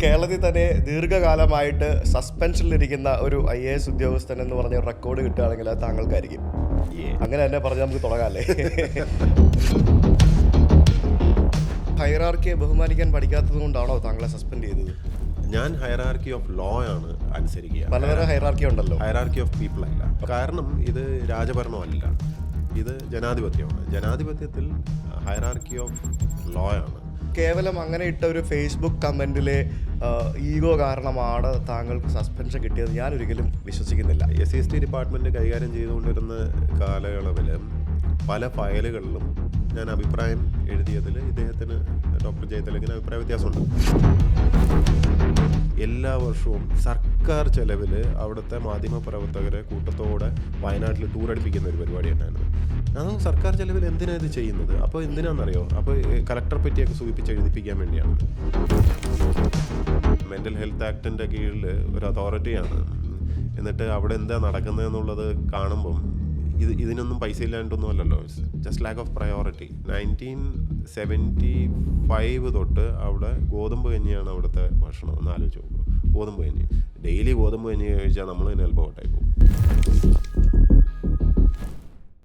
കേരളത്തിൽ തന്നെ ദീർഘകാലമായിട്ട് സസ്പെൻഷനിലിരിക്കുന്ന ഒരു IAS ഉദ്യോഗസ്ഥൻ എന്ന് പറഞ്ഞ റെക്കോർഡ് കിട്ടുകയാണെങ്കിൽ അത് താങ്കൾക്കായിരിക്കും. അങ്ങനെ തന്നെ പറഞ്ഞ് നമുക്ക് തുടങ്ങാമല്ലേ? ഹൈറാർക്കിയെ ബഹുമാനിക്കാൻ പഠിക്കാത്തത് കൊണ്ടാണോ താങ്കളെ സസ്പെൻഡ് ചെയ്തത്? ഞാൻ ഹൈറാർക്കി ഓഫ് ലോ ആണ് അനുസരിക്കുക. പലതരം ഹൈറാർക്കി ഉണ്ടല്ലോ. ഹൈറാർക്കി ഓഫ് പീപ്പിൾ അല്ല. കാരണം ഇത് രാജഭരണമല്ല, ഇത് ജനാധിപത്യമാണ്. ജനാധിപത്യത്തിൽ ഹൈറാർക്കി ഓഫ് ലോ ആണ്. കേവലം അങ്ങനെ ഇട്ട ഒരു ഫേസ്ബുക്ക് കമൻറ്റിലെ ഈഗോ കാരണമാണ് താങ്കൾക്ക് സസ്പെൻഷൻ കിട്ടിയത് ഞാൻ ഒരിക്കലും വിശ്വസിക്കുന്നില്ല. SC ഡിപ്പാർട്ട്മെൻറ്റ് കൈകാര്യം ചെയ്തുകൊണ്ടിരുന്ന കാലയളവിൽ പല ഫയലുകളിലും ഞാൻ അഭിപ്രായം എഴുതിയതിൽ ഇദ്ദേഹത്തിന്, ഡോക്ടർ ജയതിലകിന് അഭിപ്രായ വ്യത്യാസമുണ്ട്. എല്ലാ വർഷവും സർക്കാർ ചെലവിൽ അവിടുത്തെ മാധ്യമപ്രവർത്തകരെ കൂട്ടത്തോടെ വയനാട്ടിൽ ടൂർ അടിപ്പിക്കുന്ന ഒരു പരിപാടി ഉണ്ടായിരുന്നു. അത് സർക്കാർ ചെലവിൽ എന്തിനാണ് ഇത് ചെയ്യുന്നത്? അപ്പോൾ എന്തിനാണെന്നറിയോ? അപ്പോൾ കളക്ടറെ പറ്റിയൊക്കെ സൂചിപ്പിച്ച് എഴുതിപ്പിക്കാൻ വേണ്ടിയാണ്. മെൻ്റൽ ഹെൽത്ത് ആക്ടിൻ്റെ കീഴിൽ ഒരു അതോറിറ്റിയാണ്. എന്നിട്ട് അവിടെ എന്താ നടക്കുന്നതെന്നുള്ളത് കാണുമ്പം ഇതിനൊന്നും പൈസ ഇല്ലാണ്ടൊന്നും അല്ലല്ലോ. Just lack of priority. 1975 തൊട്ട് അവിടെ ഗോതമ്പ് കഞ്ഞിയാണ് അവിടുത്തെ ഭക്ഷണം. ഒന്ന് ആലോചിച്ച് നോക്കും. ഗോതമ്പ് കഞ്ഞി ഡെയിലി ഗോതമ്പ് കഞ്ഞി കഴിച്ചാൽ നമ്മൾ തന്നെ അല്പം ഒട്ടായി പോകും.